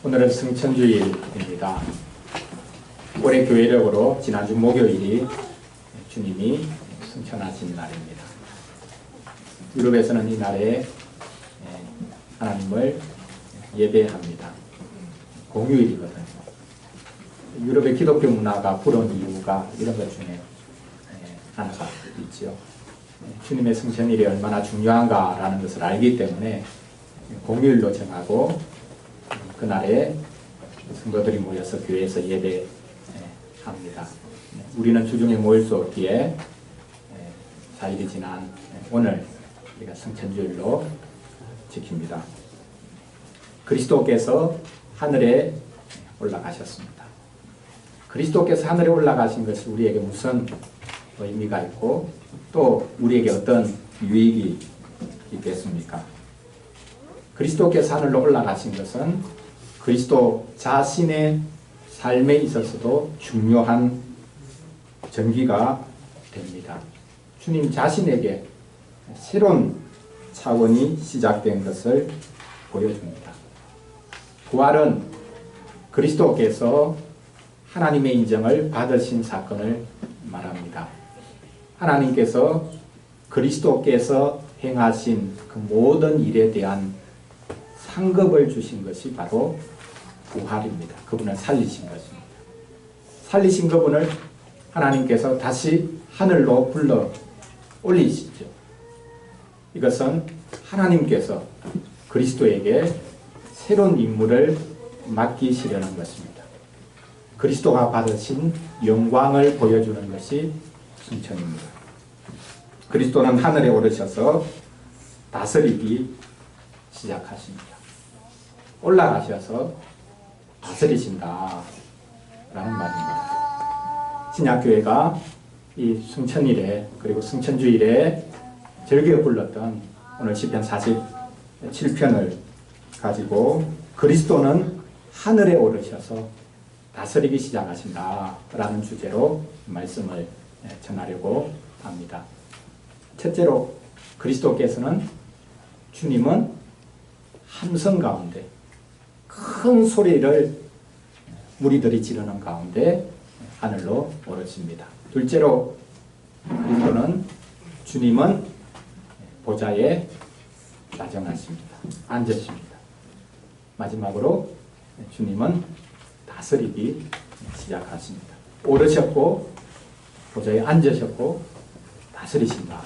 오늘은 성천주일입니다. 올해 교회력으로 지난주 목요일이 주님이 승천하신 날입니다. 유럽에서는 이 날에 하나님을 예배합니다. 공휴일이거든요. 유럽의 기독교 문화가 부러운 이유가 이런 것 중에 하나가 있죠. 주님의 승천일이 얼마나 중요한가라는 것을 알기 때문에 공휴일로 정하고 그날에 성도들이 모여서 교회에서 예배합니다. 우리는 주중에 모일 수 없기에 4일이 지난 오늘 우리가 성천주일로 지킵니다. 그리스도께서 하늘에 올라가셨습니다. 그리스도께서 하늘에 올라가신 것이 우리에게 무슨 의미가 있고 또 우리에게 어떤 유익이 있겠습니까? 그리스도께서 하늘로 올라가신 것은 그리스도 자신의 삶에 있어서도 중요한 전기가 됩니다. 주님 자신에게 새로운 차원이 시작된 것을 보여줍니다. 부활은 그리스도께서 하나님의 인정을 받으신 사건을 말합니다. 하나님께서 그리스도께서 행하신 그 모든 일에 대한 상급을 주신 것이 바로 부활입니다. 그분을 살리신 것입니다. 살리신 그분을 하나님께서 다시 하늘로 불러 올리시죠. 이것은 하나님께서 그리스도에게 새로운 임무를 맡기시려는 것입니다. 그리스도가 받으신 영광을 보여주는 것이 승천입니다. 그리스도는 하늘에 오르셔서 다스리기 시작하십니다. 올라가셔서 다스리신다 라는 말입니다. 신약교회가 이 승천일에 그리고 승천주일에 즐겨 불렀던 오늘 시편 47편을 가지고 그리스도는 하늘에 오르셔서 다스리기 시작하신다 라는 주제로 말씀을 전하려고 합니다. 첫째로 그리스도께서는 주님은 함성 가운데 큰 소리를 무리들이 지르는 가운데 하늘로 오르십니다. 둘째로 그리스도는 주님은 보좌에 좌정하십니다. 앉으십니다. 마지막으로 주님은 다스리기 시작하십니다. 오르셨고 보좌에 앉으셨고 다스리신다.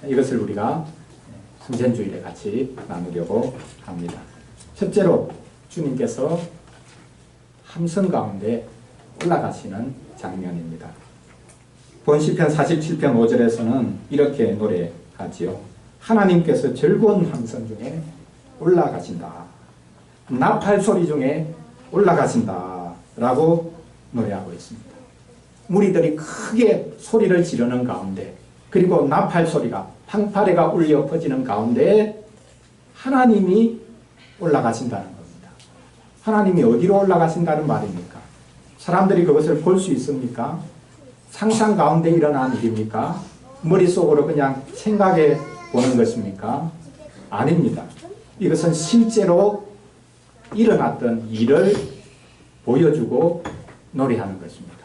이것을 우리가 승천주일에 같이 나누려고 합니다. 첫째로 주님께서 함성 가운데 올라가시는 장면입니다. 본 시편 47편 5절에서는 이렇게 노래하지요. 하나님께서 즐거운 함성 중에 올라가신다. 나팔 소리 중에 올라가신다 라고 노래하고 있습니다. 무리들이 크게 소리를 지르는 가운데 그리고 나팔 소리가 방파레가 울려 퍼지는 가운데 하나님이 올라가신다는 겁니다. 하나님이 어디로 올라가신다는 말입니까? 사람들이 그것을 볼 수 있습니까? 상상 가운데 일어난 일입니까? 머릿속으로 그냥 생각해 보는 것입니까? 아닙니다. 이것은 실제로 일어났던 일을 보여주고 노래하는 것입니다.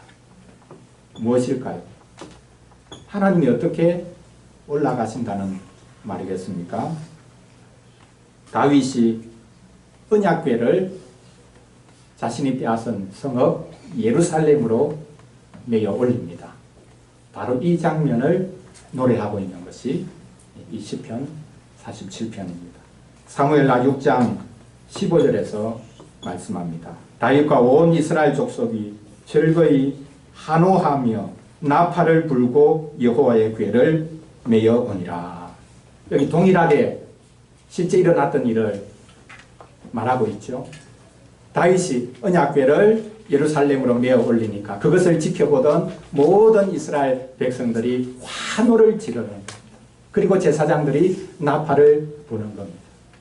무엇일까요? 하나님이 어떻게 올라가신다는 말이겠습니까? 다윗이 언약궤를 자신이 빼앗은 성읍 예루살렘으로 메어 올립니다. 바로 이 장면을 노래하고 있는 것이 이 시편 47편입니다. 사무엘하 6장 15절에서 말씀합니다. 다윗과 온 이스라엘 족속이 즐거이 환호하며 나팔을 불고 여호와의 궤를 메어 오니라. 여기 동일하게 실제 일어났던 일을 말하고 있죠. 다윗이 언약궤를 예루살렘으로 메어 올리니까 그것을 지켜보던 모든 이스라엘 백성들이 환호를 지르는 겁니다. 그리고 제사장들이 나팔을 부는 겁니다.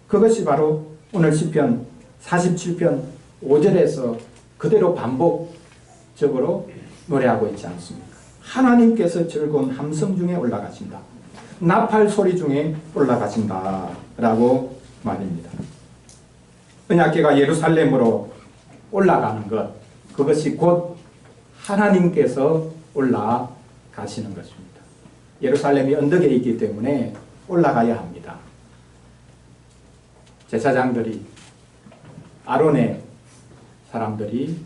그것이 바로 오늘 시편 47편 5절에서 그대로 반복적으로 노래하고 있지 않습니까? 하나님께서 즐거운 함성 중에 올라가신다. 나팔 소리 중에 올라가신다 라고 말입니다. 언약궤가 예루살렘으로 올라가는 것, 그것이 곧 하나님께서 올라가시는 것입니다. 예루살렘이 언덕에 있기 때문에 올라가야 합니다. 제사장들이, 아론의 사람들이,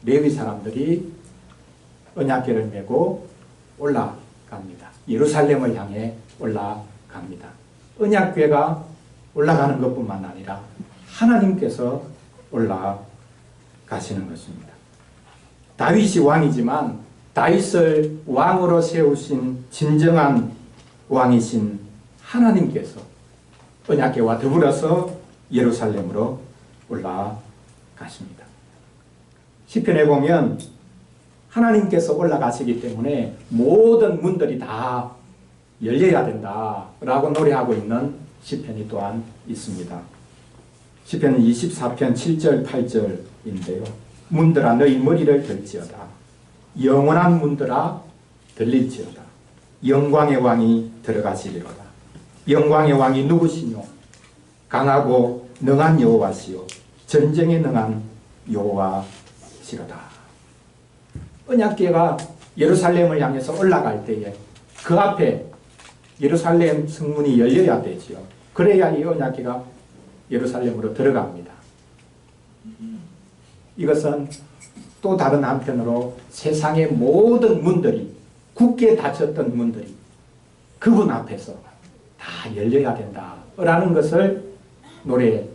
레위 사람들이 언약궤를 메고 올라갑니다. 예루살렘을 향해 올라갑니다. 언약궤가 올라가는 것뿐만 아니라 하나님께서 올라가시는 것입니다. 다윗이 왕이지만 다윗을 왕으로 세우신 진정한 왕이신 하나님께서 언약궤와 더불어서 예루살렘으로 올라가십니다. 시편에 보면 하나님께서 올라가시기 때문에 모든 문들이 다 열려야 된다라고 노래하고 있는 시편이 또한 있습니다. 시편 24편 7절 8절인데요. 문들아 너희 머리를 들지어다. 영원한 문들아 들릴지어다. 영광의 왕이 들어가시리로다. 영광의 왕이 누구시뇨? 강하고 능한 여호와시요 전쟁에 능한 여호와시로다. 언약궤가 예루살렘을 향해서 올라갈 때에 그 앞에 예루살렘 성문이 열려야 되지요. 그래야 이 언약궤가 예루살렘으로 들어갑니다. 이것은 또 다른 한편으로 세상의 모든 문들이, 굳게 닫혔던 문들이 그분 앞에서 다 열려야 된다라는 것을 노래하는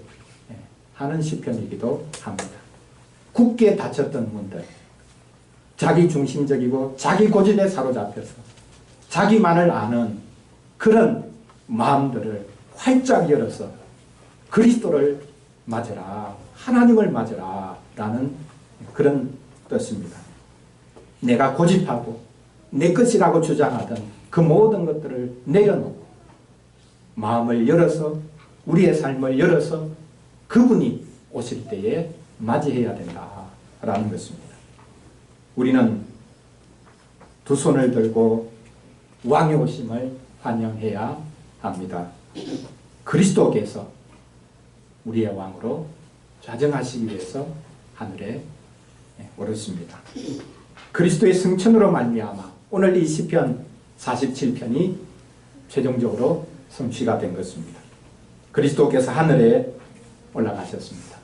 시편이기도 합니다. 굳게 닫혔던 문들, 자기 중심적이고 자기 고집에 사로잡혀서 자기만을 아는 그런 마음들을 활짝 열어서 그리스도를 맞으라, 하나님을 맞으라 라는 그런 뜻입니다. 내가 고집하고 내 것이라고 주장하던 그 모든 것들을 내려놓고 마음을 열어서, 우리의 삶을 열어서 그분이 오실 때에 맞이해야 된다라는 것입니다. 우리는 두 손을 들고 왕의 오심을 환영해야 합니다. 그리스도께서 우리의 왕으로 좌정하시기 위해서 하늘에 오르십니다. 그리스도의 승천으로 말미암아 오늘 이 시편 47편이 최종적으로 성취가 된 것입니다. 그리스도께서 하늘에 올라가셨습니다.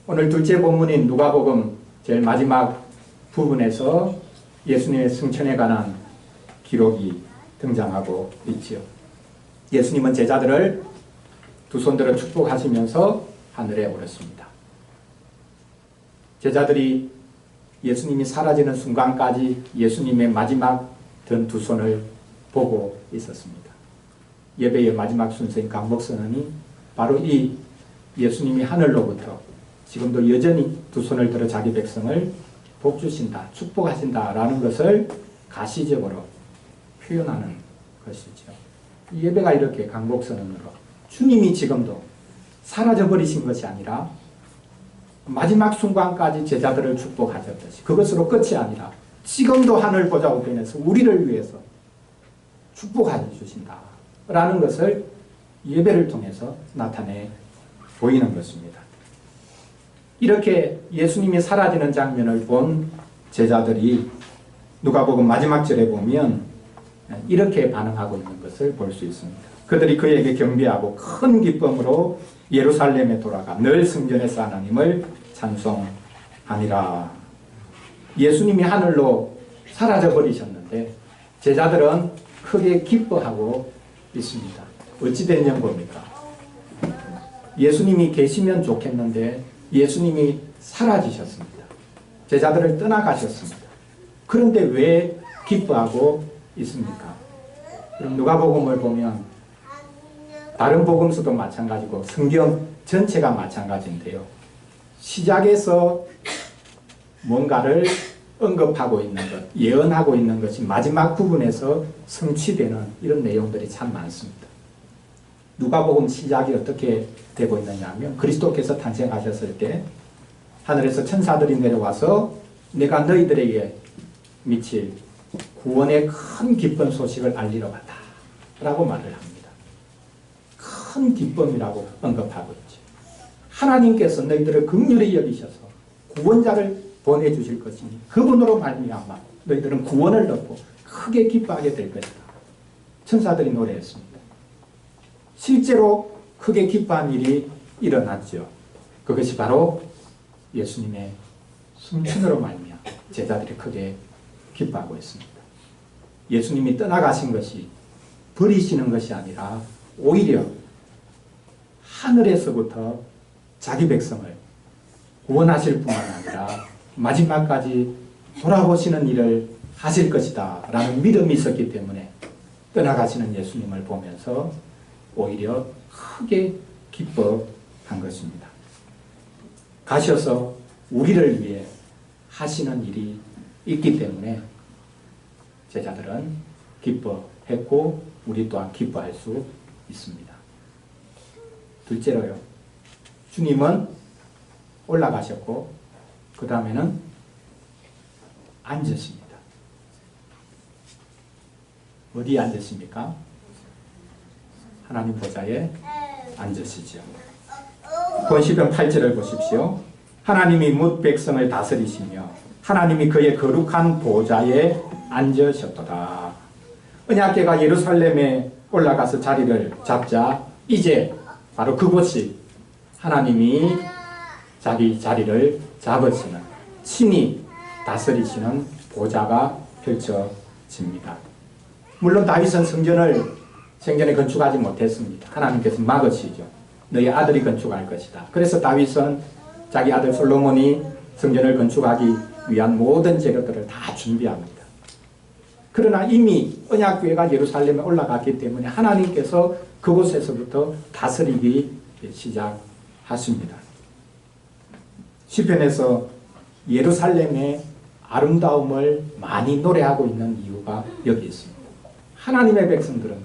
오늘 둘째 본문인 누가복음 제일 마지막 부분에서 예수님의 승천에 관한 기록이 등장하고 있지요. 예수님은 제자들을 두 손들어 축복하시면서 하늘에 오르십니다. 제자들이 예수님이 사라지는 순간까지 예수님의 마지막 든 두 손을 보고 있었습니다. 예배의 마지막 순서인 강복선언이 바로 이 예수님이 하늘로부터 지금도 여전히 두 손을 들어 자기 백성을 복주신다, 축복하신다라는 것을 가시적으로 표현하는 것이죠. 이 예배가 이렇게 강복선언으로 주님이 지금도 사라져버리신 것이 아니라 마지막 순간까지 제자들을 축복하셨듯이 그것으로 끝이 아니라 지금도 하늘 보좌 우편에서 우리를 위해서 축복해 주신다라는 것을 예배를 통해서 나타내 보이는 것입니다. 이렇게 예수님이 사라지는 장면을 본 제자들이 누가복음 마지막 절에 보면 이렇게 반응하고 있는 것을 볼 수 있습니다. 그들이 그에게 경배하고 큰 기쁨으로 예루살렘에 돌아가 늘 성전에서 하나님을 찬송하니라. 예수님이 하늘로 사라져 버리셨는데 제자들은 크게 기뻐하고 있습니다. 어찌 된 연고입니까? 예수님이 계시면 좋겠는데 예수님이 사라지셨습니다. 제자들을 떠나가셨습니다. 그런데 왜 기뻐하고 있습니까? 그럼 누가복음을 보면 다른 복음서도 마찬가지고 성경 전체가 마찬가지인데요. 시작에서 뭔가를 언급하고 있는 것, 예언하고 있는 것이 마지막 부분에서 성취되는 이런 내용들이 참 많습니다. 누가복음 시작이 어떻게 되고 있느냐 하면 그리스도께서 탄생하셨을 때 하늘에서 천사들이 내려와서 내가 너희들에게 미칠 구원의 큰 기쁜 소식을 알리러 왔다 라고 말을 합니다. 큰 기쁨이라고 언급하고 있죠. 하나님께서 너희들을 긍휼히 여기셔서 구원자를 보내주실 것이니 그분으로 말미암아 너희들은 구원을 얻고 크게 기뻐하게 될 것이다. 천사들이 노래했습니다. 실제로 크게 기뻐한 일이 일어났죠. 그것이 바로 예수님의 승천으로 말미암아 제자들이 크게 기뻐하고 있습니다. 예수님이 떠나가신 것이 버리시는 것이 아니라 오히려 하늘에서부터 자기 백성을 구원하실 뿐만 아니라 마지막까지 돌아보시는 일을 하실 것이다 라는 믿음이 있었기 때문에 떠나가시는 예수님을 보면서 오히려 크게 기뻐한 것입니다. 가셔서 우리를 위해 하시는 일이 있기 때문에 제자들은 기뻐했고 우리 또한 기뻐할 수 있습니다. 둘째로요. 주님은 올라가셨고 그 다음에는 앉으십니다. 어디에 앉으십니까? 하나님 보좌에 앉으시죠. 권시편 8절을 보십시오. 하나님이 뭇 백성을 다스리시며 하나님이 그의 거룩한 보좌에 앉으셨도다. 언약궤가 예루살렘에 올라가서 자리를 잡자 이제 바로 그곳이 하나님이 자기 자리를 잡으시는 친히 다스리시는 보좌가 펼쳐집니다. 물론 다윗은 성전을 생전에 건축하지 못했습니다. 하나님께서 막으시죠. 너희 아들이 건축할 것이다. 그래서 다윗은 자기 아들 솔로몬이 성전을 건축하기 위한 모든 재료들을 다 준비합니다. 그러나 이미 언약궤가 예루살렘에 올라갔기 때문에 하나님께서 그곳에서부터 다스리기 시작하십니다. 시편에서 예루살렘의 아름다움을 많이 노래하고 있는 이유가 여기 있습니다. 하나님의 백성들은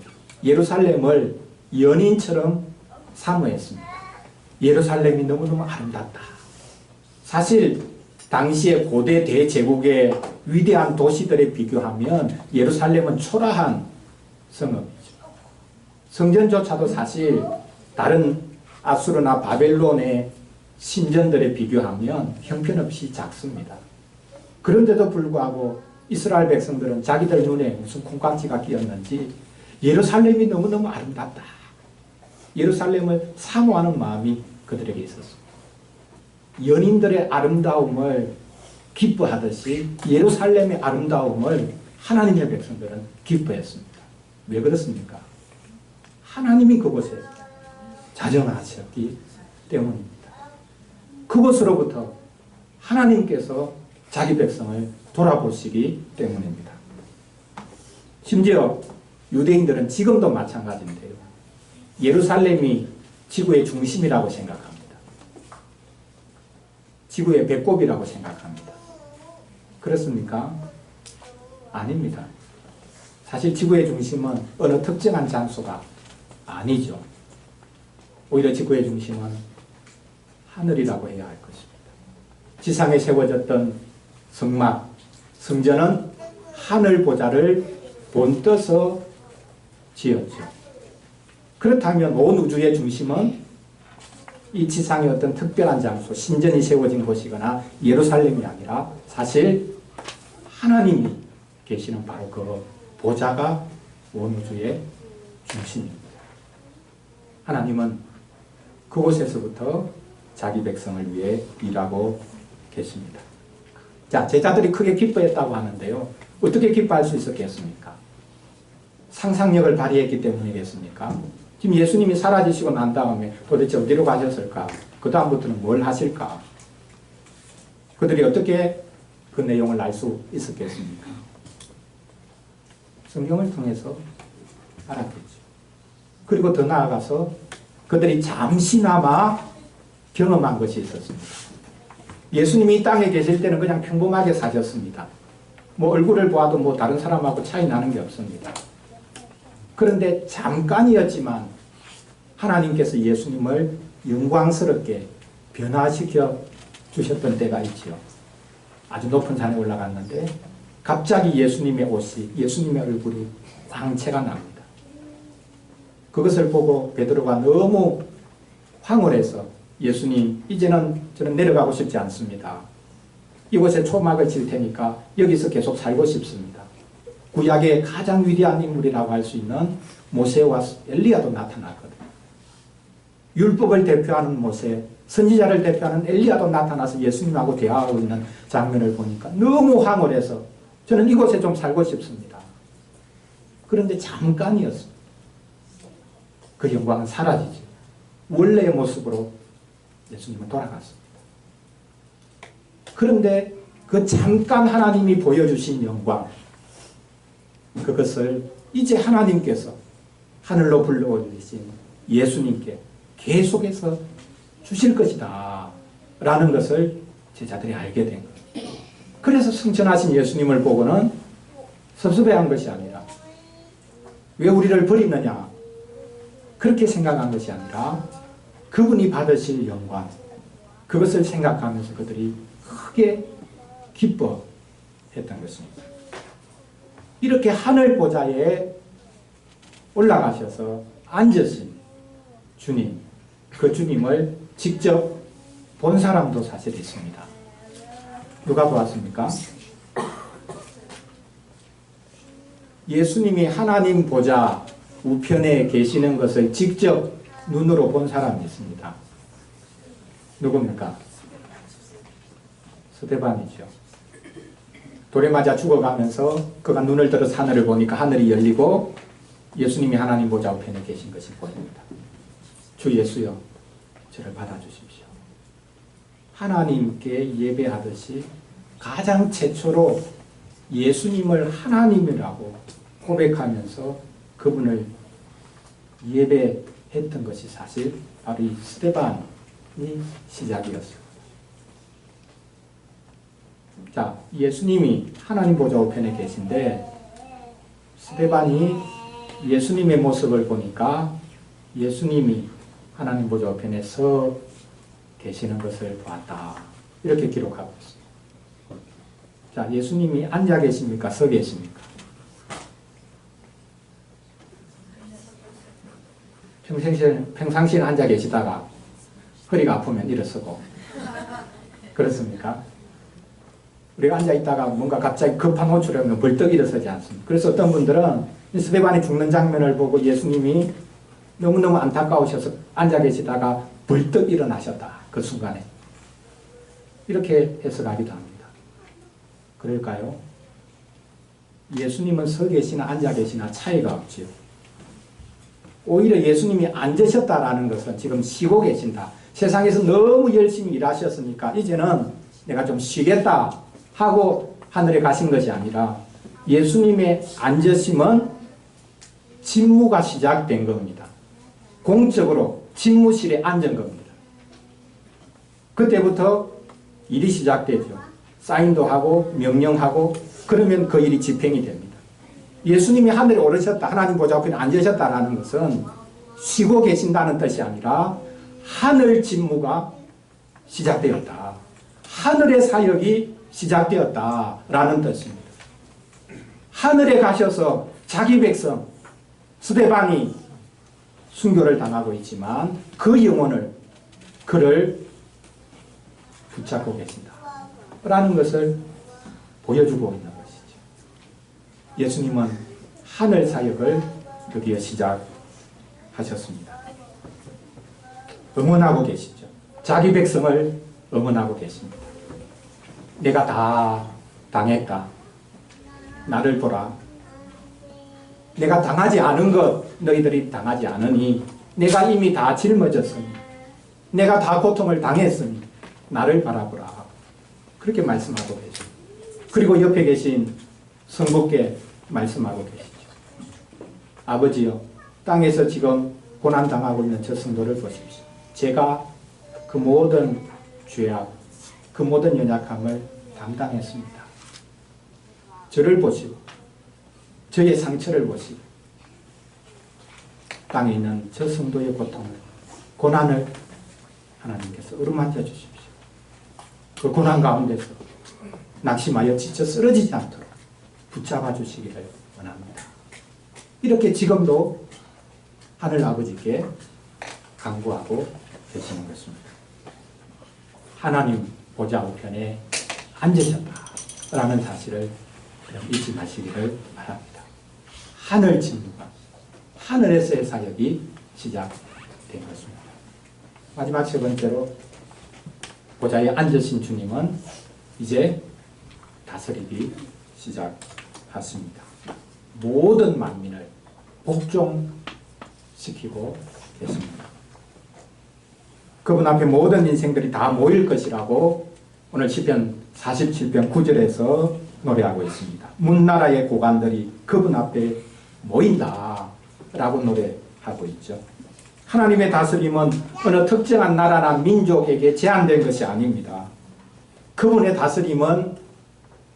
예루살렘을 연인처럼 사모했습니다. 예루살렘이 너무너무 아름답다. 사실 당시의 고대 대제국의 위대한 도시들에 비교하면 예루살렘은 초라한 성읍이죠. 성전조차도 사실 다른 아수르나 바벨론의 신전들에 비교하면 형편없이 작습니다. 그런데도 불구하고 이스라엘 백성들은 자기들 눈에 무슨 콩깍지가 끼었는지 예루살렘이 너무너무 아름답다. 예루살렘을 사모하는 마음이 그들에게 있었습니다. 연인들의 아름다움을 기뻐하듯이 예루살렘의 아름다움을 하나님의 백성들은 기뻐했습니다. 왜 그렇습니까? 하나님이 그곳에 자정하셨기 때문입니다. 그곳으로부터 하나님께서 자기 백성을 돌아보시기 때문입니다. 심지어 유대인들은 지금도 마찬가지인데요. 예루살렘이 지구의 중심이라고 생각합니다. 지구의 배꼽이라고 생각합니다. 그렇습니까? 아닙니다. 사실 지구의 중심은 어느 특정한 장소가 아니죠. 오히려 지구의 중심은 하늘이라고 해야 할 것입니다. 지상에 세워졌던 성막, 성전은 하늘 보좌를 본떠서 지었죠. 그렇다면 온 우주의 중심은 이 지상의 어떤 특별한 장소, 신전이 세워진 곳이거나 예루살렘이 아니라 사실 하나님이 계시는 바로 그 보좌가 온 우주의 중심입니다. 하나님은 그곳에서부터 자기 백성을 위해 일하고 계십니다. 자, 제자들이 크게 기뻐했다고 하는데요. 어떻게 기뻐할 수 있었겠습니까? 상상력을 발휘했기 때문이겠습니까? 지금 예수님이 사라지시고 난 다음에 도대체 어디로 가셨을까? 그 다음부터는 뭘 하실까? 그들이 어떻게 그 내용을 알 수 있었겠습니까? 성경을 통해서 알았겠죠. 그리고 더 나아가서 그들이 잠시나마 경험한 것이 있었습니다. 예수님이 이 땅에 계실 때는 그냥 평범하게 사셨습니다. 뭐 얼굴을 보아도 뭐 다른 사람하고 차이 나는 게 없습니다. 그런데 잠깐이었지만 하나님께서 예수님을 영광스럽게 변화시켜 주셨던 때가 있죠. 아주 높은 산에 올라갔는데 갑자기 예수님의 옷이, 예수님의 얼굴이 광채가 납니다. 그것을 보고 베드로가 너무 황홀해서 예수님, 이제는 저는 내려가고 싶지 않습니다. 이곳에 초막을 칠 테니까 여기서 계속 살고 싶습니다. 구약의 가장 위대한 인물이라고 할 수 있는 모세와 엘리야도 나타났거든요. 율법을 대표하는 모세, 선지자를 대표하는 엘리야도 나타나서 예수님하고 대화하고 있는 장면을 보니까 너무 황홀해서 저는 이곳에 좀 살고 싶습니다. 그런데 잠깐이었습니다. 그 영광은 사라지죠. 원래의 모습으로 예수님은 돌아갔습니다. 그런데 그 잠깐 하나님이 보여주신 영광, 그것을 이제 하나님께서 하늘로 불러올리신 예수님께 계속해서 주실 것이다 라는 것을 제자들이 알게 된 거예요. 그래서 승천하신 예수님을 보고는 섭섭해한 것이 아니라 왜 우리를 버리느냐 그렇게 생각한 것이 아니라 그분이 받으실 영광, 그것을 생각하면서 그들이 크게 기뻐했던 것입니다. 이렇게 하늘 보좌에 올라가셔서 앉으신 주님, 그 주님을 직접 본 사람도 사실 있습니다. 누가 보았습니까? 예수님이 하나님 보좌 우편에 계시는 것을 직접 눈으로 본 사람이 있습니다. 누굽니까? 스데반이죠. 돌에 맞아 죽어가면서 그가 눈을 들어서 하늘을 보니까 하늘이 열리고 예수님이 하나님 보좌 우편에 계신 것이 보입니다. 주 예수여, 저를 받아주십시오. 하나님께 예배하듯이 가장 최초로 예수님을 하나님이라고 고백하면서 그분을 예배했던 것이 사실 바로 이 스데반이 시작이었어요. 자, 예수님이 하나님 보좌 우편에 계신데 스데반이 예수님의 모습을 보니까 예수님이 하나님 보좌 우편에 서 계시는 것을 보았다. 이렇게 기록하고 있습니다. 자, 예수님이 앉아 계십니까? 서 계십니까? 평상시에 앉아 계시다가 허리가 아프면 일어서고 그렇습니까? 우리가 앉아 있다가 뭔가 갑자기 급한 호출을 하면 벌떡 일어서지 않습니까? 그래서 어떤 분들은 스데반이 죽는 장면을 보고 예수님이 너무너무 안타까우셔서 앉아 계시다가 벌떡 일어나셨다. 그 순간에. 이렇게 해석하기도 합니다. 그럴까요? 예수님은 서 계시나 앉아 계시나 차이가 없지요. 오히려 예수님이 앉으셨다라는 것은 지금 쉬고 계신다. 세상에서 너무 열심히 일하셨으니까 이제는 내가 좀 쉬겠다 하고 하늘에 가신 것이 아니라 예수님의 앉으심은 직무가 시작된 겁니다. 공적으로 집무실에 앉은 겁니다. 그때부터 일이 시작되죠. 사인도 하고 명령하고 그러면 그 일이 집행이 됩니다. 예수님이 하늘에 오르셨다, 하나님 보좌 앞에 앉으셨다라는 것은 쉬고 계신다는 뜻이 아니라 하늘 직무가 시작되었다. 하늘의 사역이 시작되었다라는 뜻입니다. 하늘에 가셔서 자기 백성 스데반이 순교를 당하고 있지만 그 영혼을 그를 붙잡고 계신다 라는 것을 보여주고 있는 것이죠. 예수님은 하늘 사역을 드디어 시작하셨습니다. 응원하고 계시죠. 자기 백성을 응원하고 계십니다. 내가 다 당했다. 나를 보라. 내가 당하지 않은 것 너희들이 당하지 않으니 내가 이미 다 짊어졌으니 내가 다 고통을 당했으니 나를 바라보라. 그렇게 말씀하고 계시죠. 그리고 옆에 계신 성부께 말씀하고 계시죠. 아버지여, 땅에서 지금 고난당하고 있는 저 성도를 보십시오. 제가 그 모든 죄악, 그 모든 연약함을 담당했습니다. 저를 보시고 저의 상처를 보시고 땅에 있는 저 성도의 고통을, 고난을 하나님께서 어루만져 주십시오. 그 고난 가운데서 낙심하여 지쳐 쓰러지지 않도록 붙잡아 주시기를 원합니다. 이렇게 지금도 하늘 아버지께 간구하고 계시는 것입니다. 하나님 보좌 우편에 앉으셨다라는 사실을 잊지 마시기를 바랍니다. 하늘 진루가 하늘에서의 사역이 시작된 것입니다. 마지막 세 번째로 보좌에 앉으신 주님은 이제 다스리기 시작하십니다. 모든 만민을 복종시키고 계십니다. 그분 앞에 모든 인생들이 다 모일 것이라고 오늘 시편 47편 9절에서 노래하고 있습니다. 문나라의 고관들이 그분 앞에 모인다 라고 노래하고 있죠. 하나님의 다스림은 어느 특정한 나라나 민족에게 제한된 것이 아닙니다. 그분의 다스림은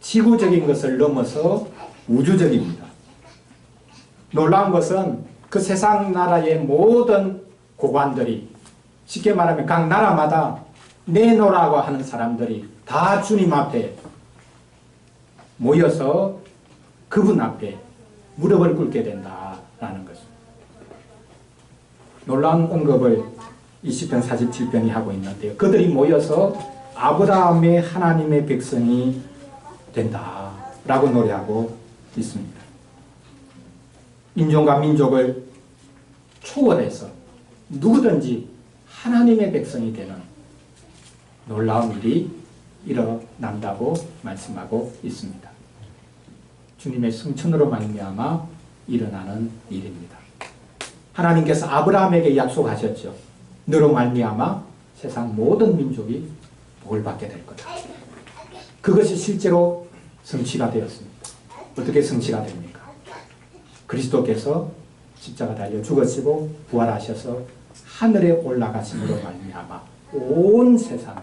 지구적인 것을 넘어서 우주적입니다. 놀라운 것은 그 세상 나라의 모든 고관들이, 쉽게 말하면 각 나라마다 내노라고 하는 사람들이 다 주님 앞에 모여서 그분 앞에 무릎을 꿇게 된다라는 것입니다. 놀라운 언급을 이 시편 47편이 하고 있는데요. 그들이 모여서 아브라함의 하나님의 백성이 된다라고 노래하고 있습니다. 인종과 민족을 초월해서 누구든지 하나님의 백성이 되는 놀라운 일이 일어난다고 말씀하고 있습니다. 주님의 성천으로 말미암아 일어나는 일입니다. 하나님께서 아브라함에게 약속하셨죠. 너로 말미암아 세상 모든 민족이 복을 받게 될 거다. 그것이 실제로 성취가 되었습니다. 어떻게 성취가 됩니까? 그리스도께서 십자가 달려 죽으시고 부활하셔서 하늘에 올라가심으로 말미암아 온 세상을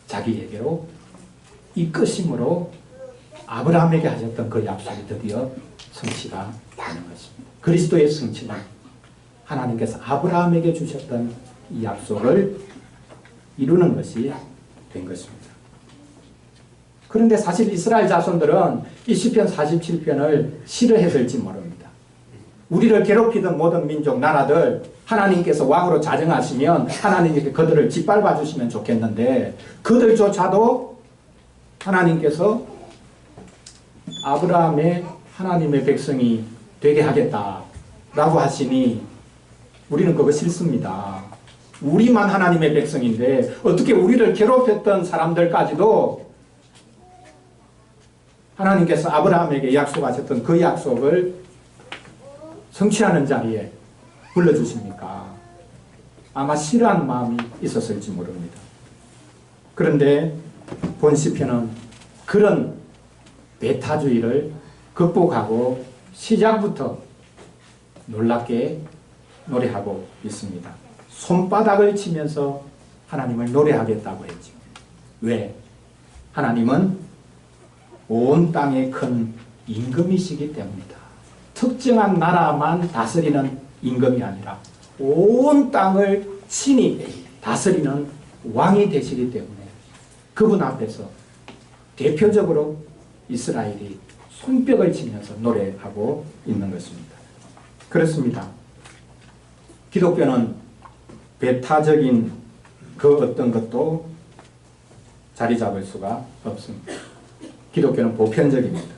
자기에게로 이끄심으로 아브라함에게 하셨던 그 약속이 드디어 성취가 되는 것입니다. 그리스도의 성취는 하나님께서 아브라함에게 주셨던 이 약속을 이루는 것이 된 것입니다. 그런데 사실 이스라엘 자손들은 이 시편 47편을 싫어했을지 모릅니다. 우리를 괴롭히던 모든 민족, 나라들 하나님께서 왕으로 자정하시면 하나님께 그들을 짓밟아 주시면 좋겠는데 그들조차도 하나님께서 아브라함의 하나님의 백성이 되게 하겠다라고 하시니 우리는 그거 싫습니다. 우리만 하나님의 백성인데 어떻게 우리를 괴롭혔던 사람들까지도 하나님께서 아브라함에게 약속하셨던 그 약속을 성취하는 자리에 불러주십니까? 아마 싫어하는 마음이 있었을지 모릅니다. 그런데 본 시편은 그런 배타주의를 극복하고 시작부터 놀랍게 노래하고 있습니다. 손바닥을 치면서 하나님을 노래하겠다고 했죠. 왜? 하나님은 온 땅에 큰 임금이시기 때문이다. 특정한 나라만 다스리는 임금이 아니라 온 땅을 친히 다스리는 왕이 되시기 때문에 그분 앞에서 대표적으로 이스라엘이 손뼉을 치면서 노래하고 있는 것입니다. 그렇습니다. 기독교는 배타적인 그 어떤 것도 자리 잡을 수가 없습니다. 기독교는 보편적입니다.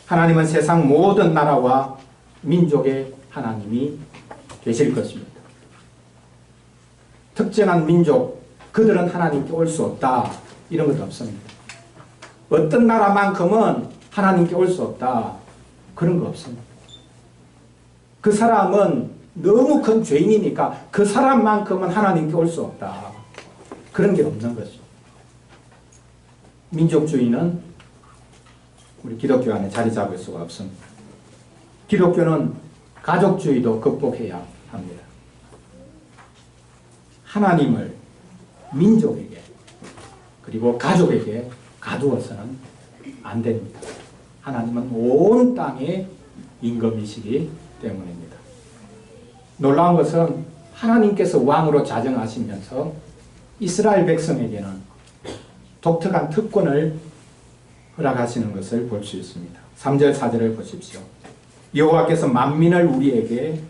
하나님은 세상 모든 나라와 민족의 하나님이 되실 것입니다. 특정한 민족, 그들은 하나님께 올 수 없다. 이런 것도 없습니다. 어떤 나라만큼은 하나님께 올 수 없다. 그런 거 없습니다. 그 사람은 너무 큰 죄인이니까 그 사람만큼은 하나님께 올 수 없다. 그런 게 없는 거죠. 민족주의는 우리 기독교 안에 자리 잡을 수가 없습니다. 기독교는 가족주의도 극복해야 합니다. 하나님을 민족에게 그리고 가족에게 가두어서는 안 됩니다. 하나님은 온 땅의 임금이시기 때문입니다. 놀라운 것은 하나님께서 왕으로 자정하시면서 이스라엘 백성에게는 독특한 특권을 허락하시는 것을 볼 수 있습니다. 3절 4절을 보십시오. 여호와께서 만민을 우리에게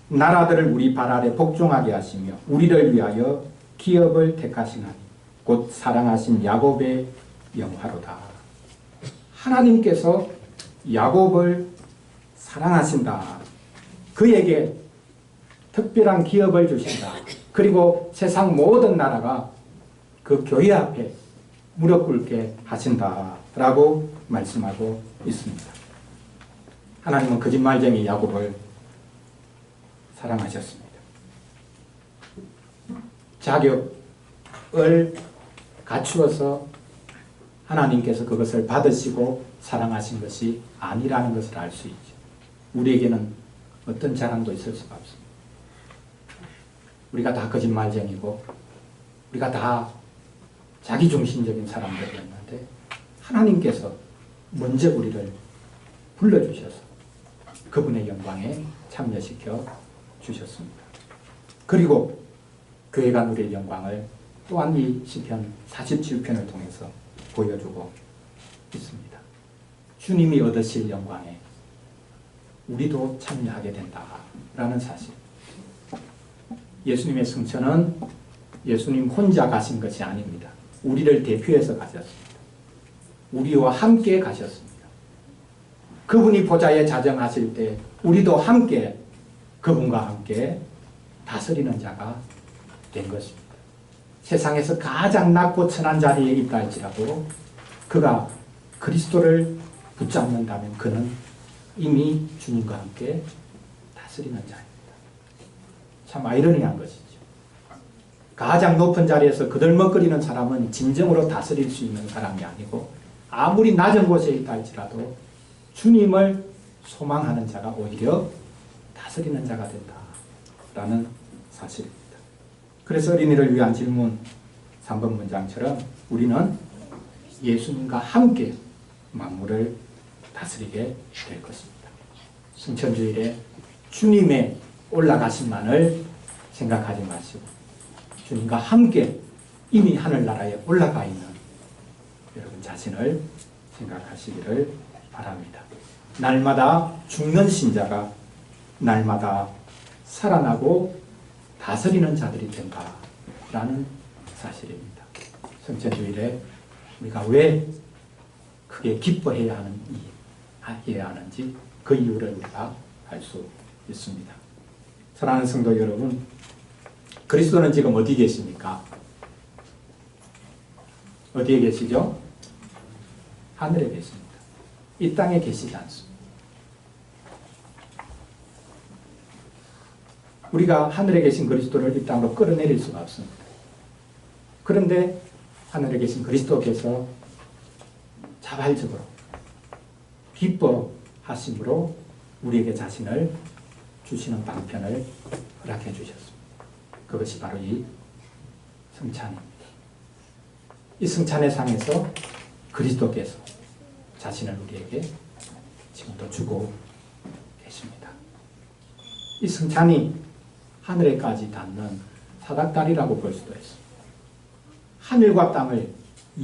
나라들을 우리 발 아래 복종하게 하시며 우리를 위하여 기업을 택하시나니 곧 사랑하신 야곱의 영화로다. 하나님께서 야곱을 사랑하신다. 그에게 특별한 기업을 주신다. 그리고 세상 모든 나라가 그 교회 앞에 무릎 꿇게 하신다라고 말씀하고 있습니다. 하나님은 거짓말쟁이 야곱을 사랑하셨습니다. 자격을 갖추어서 하나님께서 그것을 받으시고 사랑하신 것이 아니라는 것을 알 수 있죠. 우리에게는 어떤 자랑도 있을 수가 없습니다. 우리가 다 거짓말쟁이고 우리가 다 자기중심적인 사람들이었는데 하나님께서 먼저 우리를 불러주셔서 그분의 영광에 참여시켜 주셨습니다. 그리고 교회가 누릴 영광을 또한 이 시편 47편을 통해서 보여주고 있습니다. 주님이 얻으실 영광에 우리도 참여하게 된다라는 사실. 예수님의 승천은 예수님 혼자 가신 것이 아닙니다. 우리를 대표해서 가셨습니다. 우리와 함께 가셨습니다. 그분이 보좌에 자정하실 때 우리도 함께 그분과 함께 다스리는 자가 된 것입니다. 세상에서 가장 낮고 천한 자리에 있다 할지라도 그가 그리스도를 붙잡는다면 그는 이미 주님과 함께 다스리는 자입니다. 참 아이러니한 것이죠. 가장 높은 자리에서 그들먹거리는 사람은 진정으로 다스릴 수 있는 사람이 아니고 아무리 낮은 곳에 있다 할지라도 주님을 소망하는 자가 오히려 다스리는 자가 된다라는 사실입니다. 그래서 어린이를 위한 질문 3번 문장처럼 우리는 예수님과 함께 만물을 다스리게 될 것입니다. 승천주일에 주님의 올라가심만을 생각하지 마시고 주님과 함께 이미 하늘나라에 올라가 있는 여러분 자신을 생각하시기를 바랍니다. 날마다 죽는 신자가 날마다 살아나고 다스리는 자들이 된다라는 사실입니다. 성천주일에 우리가 왜 크게 기뻐해야 하는지 그 이유를 우리가 알 수 있습니다. 사랑하는 성도 여러분, 그리스도는 지금 어디 계십니까? 어디에 계시죠? 하늘에 계십니다. 이 땅에 계시지 않습니다. 우리가 하늘에 계신 그리스도를 이 땅으로 끌어내릴 수가 없습니다. 그런데 하늘에 계신 그리스도께서 자발적으로 기뻐하심으로 우리에게 자신을 주시는 방편을 허락해 주셨습니다. 그것이 바로 이 성찬입니다. 이 성찬의 상에서 그리스도께서 자신을 우리에게 지금도 주고 계십니다. 이 성찬이 하늘에까지 닿는 사닥다리라고 볼 수도 있습니다. 하늘과 땅을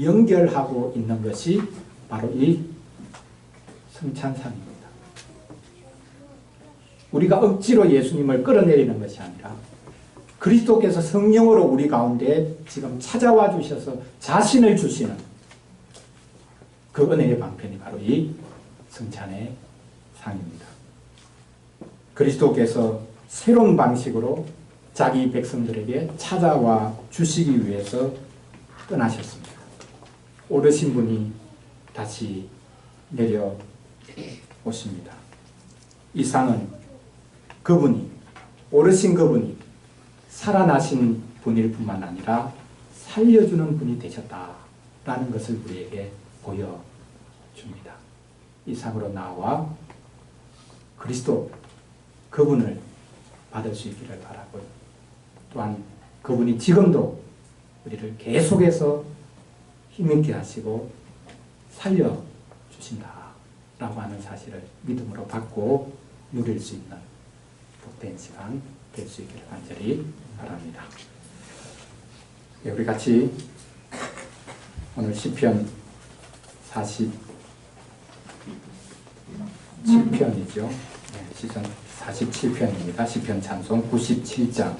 연결하고 있는 것이 바로 이 성찬상입니다. 우리가 억지로 예수님을 끌어내리는 것이 아니라 그리스도께서 성령으로 우리 가운데 지금 찾아와 주셔서 자신을 주시는 그 은혜의 방편이 바로 이 성찬의 상입니다. 그리스도께서 새로운 방식으로 자기 백성들에게 찾아와 주시기 위해서 떠나셨습니다. 오르신 분이 다시 내려오십니다. 이 상은 그분이, 오르신 그분이 살아나신 분일 뿐만 아니라 살려주는 분이 되셨다라는 것을 우리에게 보여줍니다. 이 상으로 나와 그리스도 그분을 받을 수 있기를 바라고, 또한 그분이 지금도 우리를 계속해서 힘있게 하시고 살려주신다라고 하는 사실을 믿음으로 받고 누릴 수 있는 복된 시간 될 수 있기를 간절히 바랍니다. 네, 우리 같이 오늘 시편 47편이죠. 네, 시편 47편입니다. 시편 찬송 97장